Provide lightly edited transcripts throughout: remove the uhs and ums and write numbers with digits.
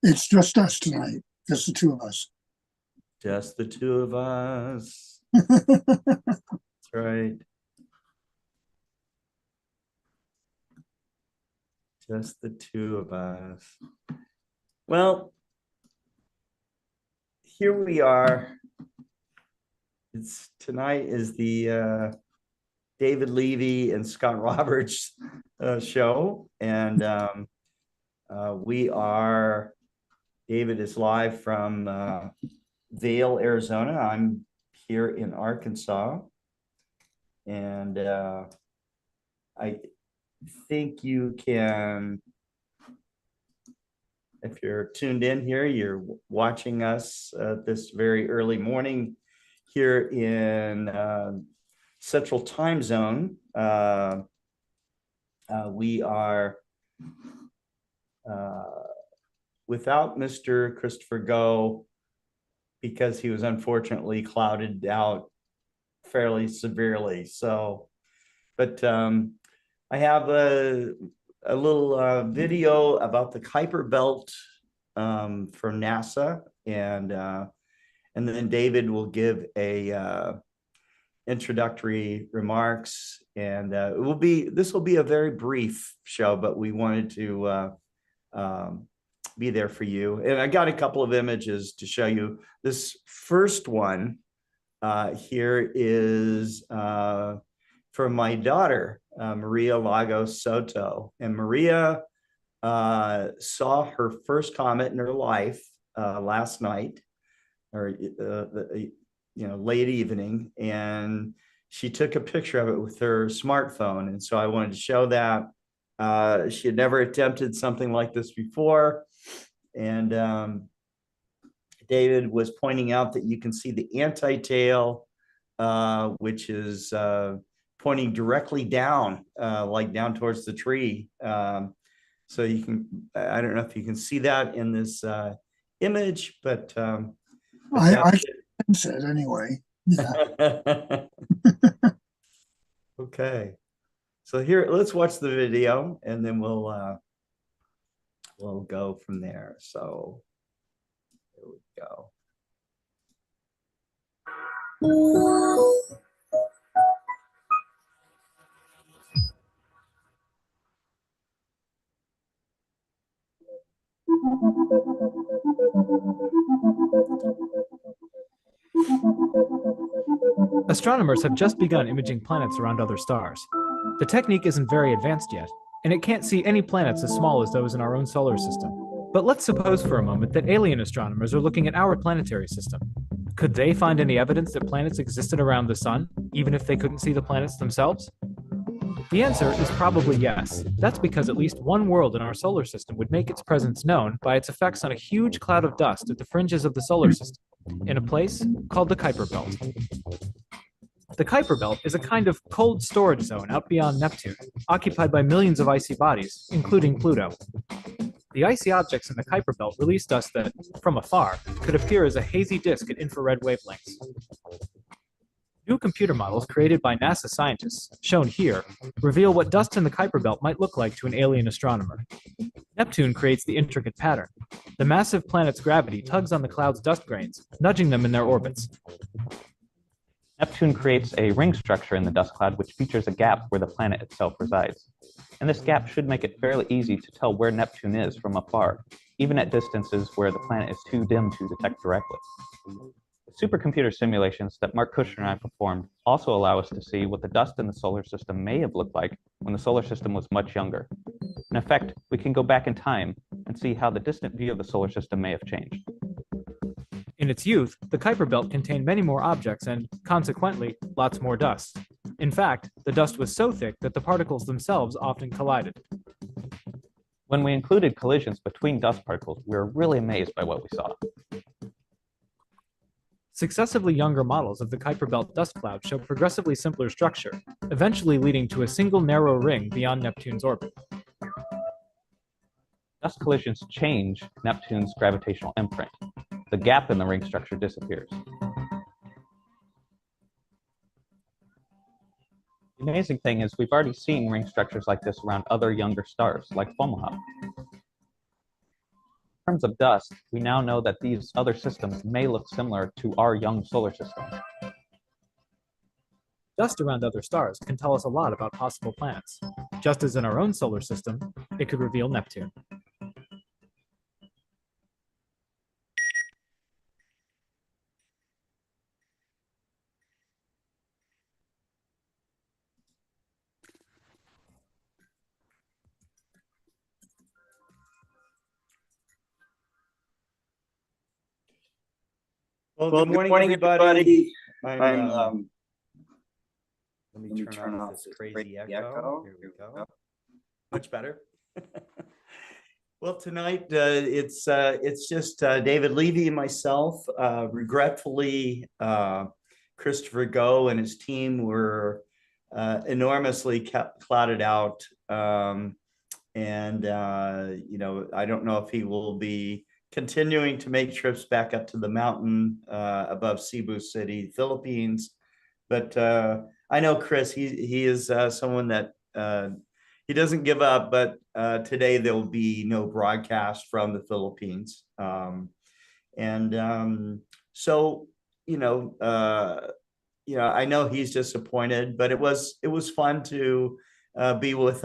It's just us tonight, just the two of us. Just the two of us. That's right. Just the two of us. Well, here we are. Tonight is the David Levy and Scott Roberts show, and David is live from Vail, Arizona. I'm here in Arkansas, and I think you can, if you're tuned in here, you're watching us this very early morning here in Central Time Zone. We are without Mr. Christopher Go because he was unfortunately clouded out fairly severely. So, but I have a little video about the Kuiper Belt from NASA, and then David will give a introductory remarks, and this will be a very brief show, but we wanted to be there for you. And I got a couple of images to show you. This first one here is from my daughter, Maria Lagos Soto. And Maria saw her first comet in her life last night, or late evening, and she took a picture of it with her smartphone. And so I wanted to show that. She had never attempted something like this before. And David was pointing out that you can see the anti-tail, which is pointing directly down, like down towards the tree. So you can, I don't know if you can see that in this image, but I can say it anyway. Yeah. Okay. So here, let's watch the video, and then we'll go from there. So here we go. Astronomers have just begun imaging planets around other stars. The technique isn't very advanced yet, and it can't see any planets as small as those in our own solar system. But let's suppose for a moment that alien astronomers are looking at our planetary system. Could they find any evidence that planets existed around the sun, even if they couldn't see the planets themselves? The answer is probably yes. That's because at least one world in our solar system would make its presence known by its effects on a huge cloud of dust at the fringes of the solar system, in a place called the Kuiper Belt. The Kuiper Belt is a kind of cold storage zone out beyond Neptune, occupied by millions of icy bodies, including Pluto. The icy objects in the Kuiper Belt release dust that, from afar, could appear as a hazy disk at infrared wavelengths. New computer models created by NASA scientists, shown here, reveal what dust in the Kuiper Belt might look like to an alien astronomer. Neptune creates the intricate pattern. The massive planet's gravity tugs on the cloud's dust grains, nudging them in their orbits. Neptune creates a ring structure in the dust cloud which features a gap where the planet itself resides. And this gap should make it fairly easy to tell where Neptune is from afar, even at distances where the planet is too dim to detect directly. The supercomputer simulations that Mark Kushner and I performed also allow us to see what the dust in the solar system may have looked like when the solar system was much younger. In effect, we can go back in time and see how the distant view of the solar system may have changed. In its youth, the Kuiper Belt contained many more objects and, consequently, lots more dust. In fact, the dust was so thick that the particles themselves often collided. When we included collisions between dust particles, we were really amazed by what we saw. Successively younger models of the Kuiper Belt dust cloud show progressively simpler structure, eventually leading to a single narrow ring beyond Neptune's orbit. Dust collisions change Neptune's gravitational imprint. The gap in the ring structure disappears. The amazing thing is we've already seen ring structures like this around other younger stars, like Fomalhaut. terms of dust, we now know that these other systems may look similar to our young solar system. Dust around other stars can tell us a lot about possible planets. Just as in our own solar system, it could reveal Neptune. Well, good morning, everybody. I'm, Let me turn off this crazy echo. Here we go. Much better. Well, tonight it's just David Levy and myself. Regretfully, Christopher Go and his team were enormously clouded out, and I don't know if he will be continuing to make trips back up to the mountain above Cebu City, Philippines. But I know Chris, he is someone that he doesn't give up, but today there will be no broadcast from the Philippines. So, I know he's disappointed, but it was fun to be with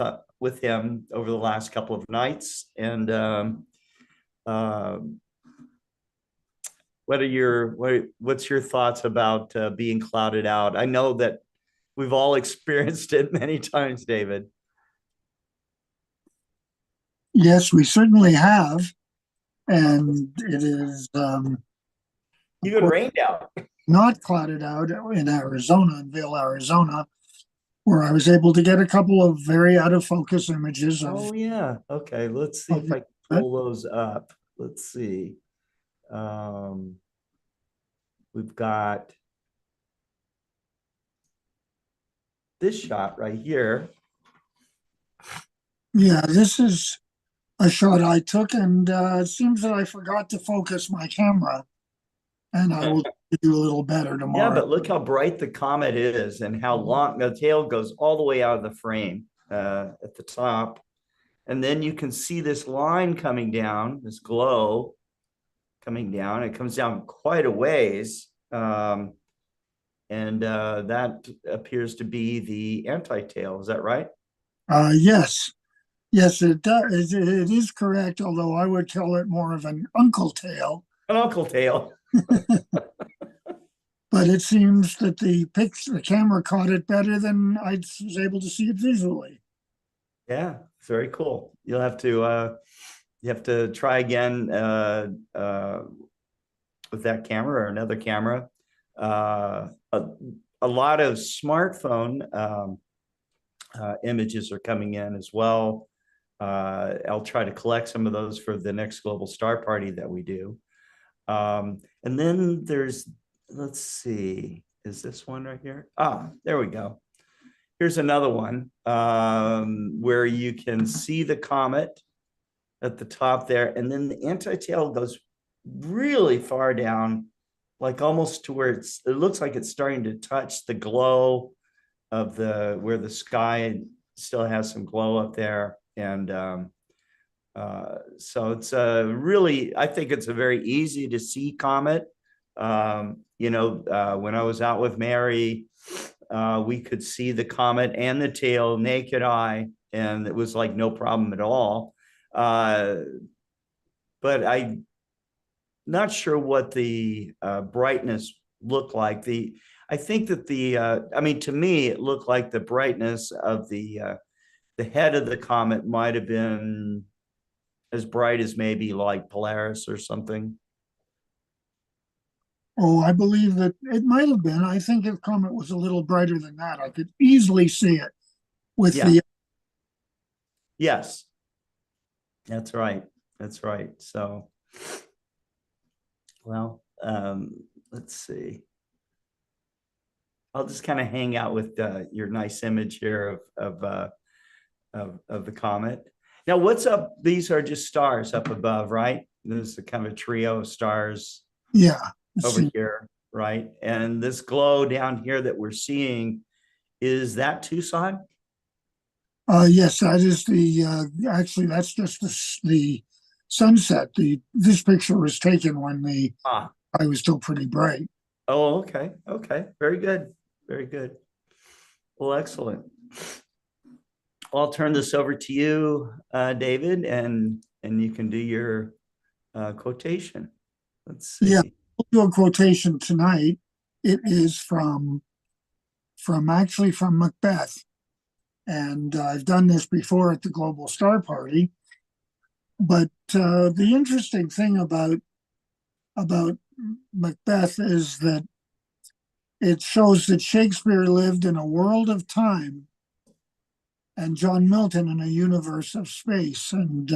him over the last couple of nights. And what's your thoughts about being clouded out? I know that we've all experienced it many times, David. Yes, we certainly have. And it is Even rained out. not clouded out in Arizona, in Vail, Arizona, where I was able to get a couple of very out of focus images of. Oh yeah. Okay. Let's see if I can pull those up. Let's see. We've got this shot right here. Yeah, this is a shot I took, and it seems that I forgot to focus my camera, and I will do a little better tomorrow. Yeah, but look how bright the comet is and how long the tail goes all the way out of the frame at the top. And then you can see this line coming down, this glow coming down. It comes down quite a ways. And that appears to be the anti-tail. Is that right? Yes. Yes, it does. It is correct, although I would call it more of an uncle tail. An uncle tail. But it seems that the camera caught it better than I was able to see it visually. Yeah, it's very cool. You'll have to try again with that camera or another camera. A lot of smartphone images are coming in as well. I'll try to collect some of those for the next Global Star Party that we do. And then there's, let's see, is this one right here? Ah, there we go. Here's another one where you can see the comet at the top there, and then the anti-tail goes really far down, like almost to where it looks like it's starting to touch the glow of where the sky still has some glow up there. And so it's really, I think it's a very easy to see comet. When I was out with Mary, we could see the comet and the tail naked eye, and it was like no problem at all. But I'm not sure what the brightness looked like. I think that to me, it looked like the brightness of the head of the comet might have been as bright as maybe like Polaris or something. Oh, I believe that it might have been. I think the comet was a little brighter than that. I could easily see it with the. Yes, that's right. That's right. So, well, let's see. I'll just kind of hang out with your nice image here of the comet. Now, what's up? These are just stars up above, right? This is kind of a trio of stars. Yeah. Over here, right? And this glow down here that we're seeing, is that Tucson? Yes, that is actually, that's just the sunset. This picture was taken when the Ah, sky was still pretty bright. oh, okay, okay, very good, very good. Well, excellent. I'll turn this over to you, David, and you can do your quotation. Let's see. Yeah. I'll do a quotation tonight. It is from Macbeth. And I've done this before at the Global Star Party. But the interesting thing about Macbeth is that it shows that Shakespeare lived in a world of time and John Milton in a universe of space. And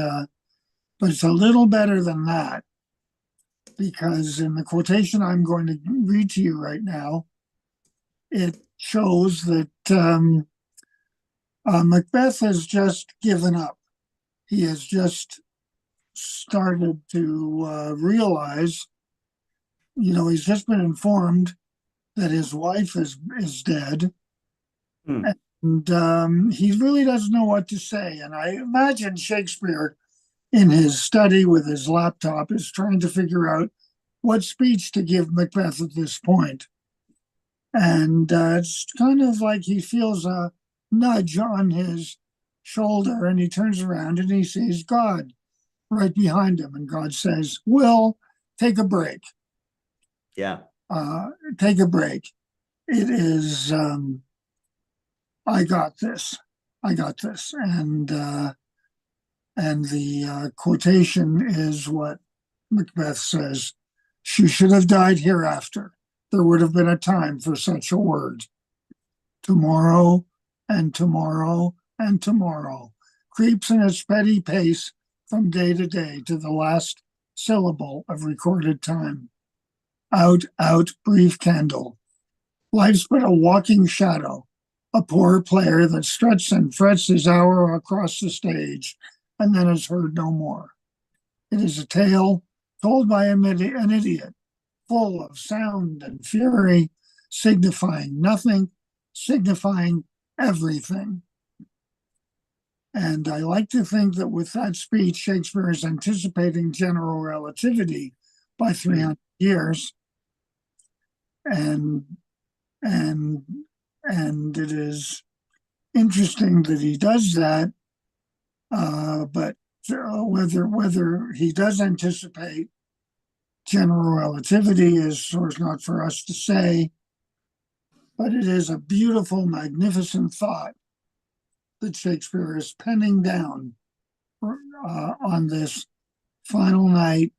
but it's a little better than that, because in the quotation I'm going to read to you right now, it shows that Macbeth has just given up. He has just started to realize, he's just been informed that his wife is dead. And he really doesn't know what to say. And I imagine Shakespeare in his study with his laptop is trying to figure out what speech to give Macbeth at this point. And it's kind of like he feels a nudge on his shoulder, and he turns around and he sees God right behind him. And God says, Will, take a break. Yeah. Take a break. It is, I got this. I got this. And the quotation is what Macbeth says: she should have died hereafter. There would have been a time for such a word. Tomorrow and tomorrow and tomorrow creeps in a steady pace from day to day to the last syllable of recorded time. Out, out, brief candle. Life's but a walking shadow, a poor player that struts and frets his hour across the stage and then is heard no more. It is a tale told by an idiot, full of sound and fury, signifying nothing, signifying everything. And I like to think that with that speech, Shakespeare is anticipating general relativity by 300 years. And it is interesting that he does that. But whether he does anticipate general relativity is sort of not for us to say. But it is a beautiful, magnificent thought that Shakespeare is penning down on this final night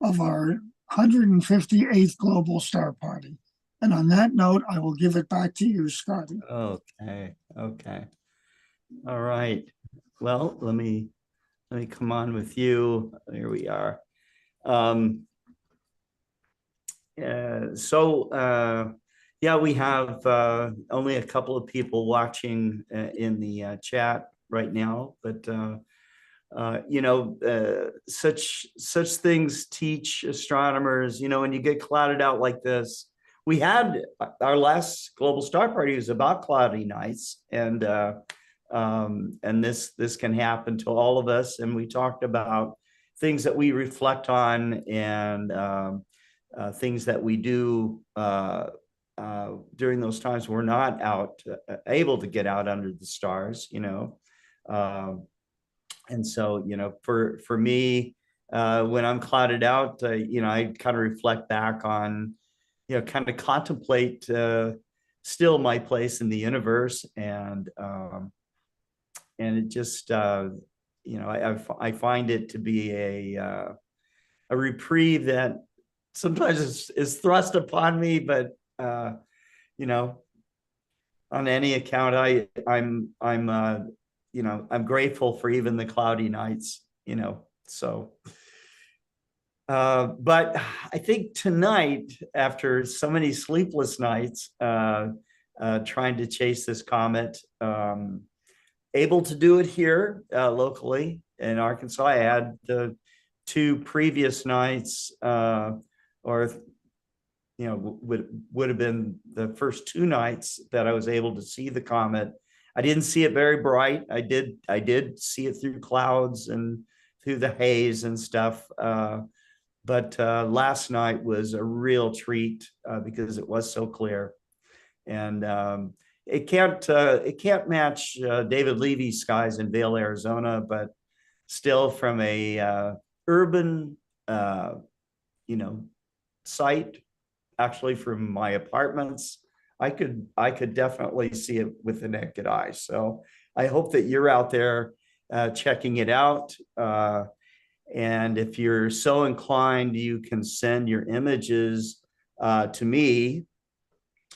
of our 158th Global Star Party. And on that note, I will give it back to you, Scotty. Okay. Okay. All right. Well, let me come on with you. Here we are. Yeah, we have only a couple of people watching in the chat right now, but such things teach astronomers. When you get clouded out like this, we had our last Global Star Party was about cloudy nights, and this can happen to all of us. And we talked about things that we reflect on, and things that we do during those times we're not able to get out under the stars. And so, for me, when I'm clouded out, I kind of reflect back on, kind of contemplate still my place in the universe. And it just, I find it to be a reprieve that sometimes is thrust upon me, but, on any account, I'm grateful for even the cloudy nights, so. But I think tonight, after so many sleepless nights, trying to chase this comet, able to do it here locally in Arkansas. I had the 2 previous nights, would have been the first 2 nights that I was able to see the comet. I didn't see it very bright. I did see it through clouds and through the haze and stuff. But last night was a real treat because it was so clear. And it can't match David Levy's skies in Vail, Arizona, but still from a urban, site, actually from my apartments, I could definitely see it with the naked eye. So I hope that you're out there checking it out. And if you're so inclined, you can send your images to me.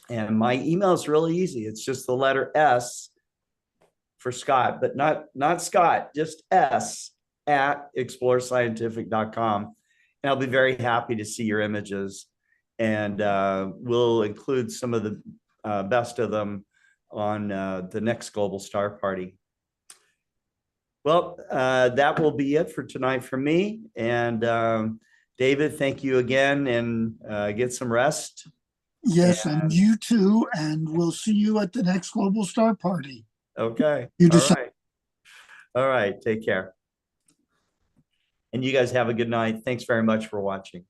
And my email is really easy. It's just the letter S for Scott, but not Scott, just S at explorescientific.com. And I'll be very happy to see your images. And we'll include some of the best of them on the next Global Star Party. Well, that will be it for tonight for me. And David, thank you again, and get some rest. Yes, and you too. And we'll see you at the next Global Star Party. Okay. You All decide. right. All right. Take care. And you guys have a good night. Thanks very much for watching.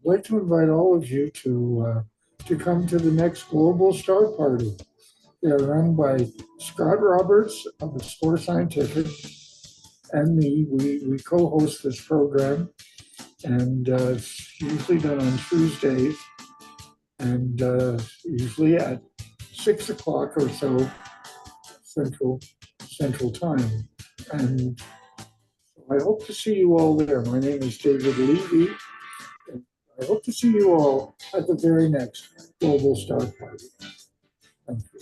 I'd like to invite all of you to come to the next Global Star Party. They're run by Scott Roberts of Explore Scientific and me. We co-host this program, and it's usually done on Tuesdays, and usually at 6 o'clock or so Central Time. And I hope to see you all there. My name is David Levy. I hope to see you all at the very next Global Star Party. Thank you.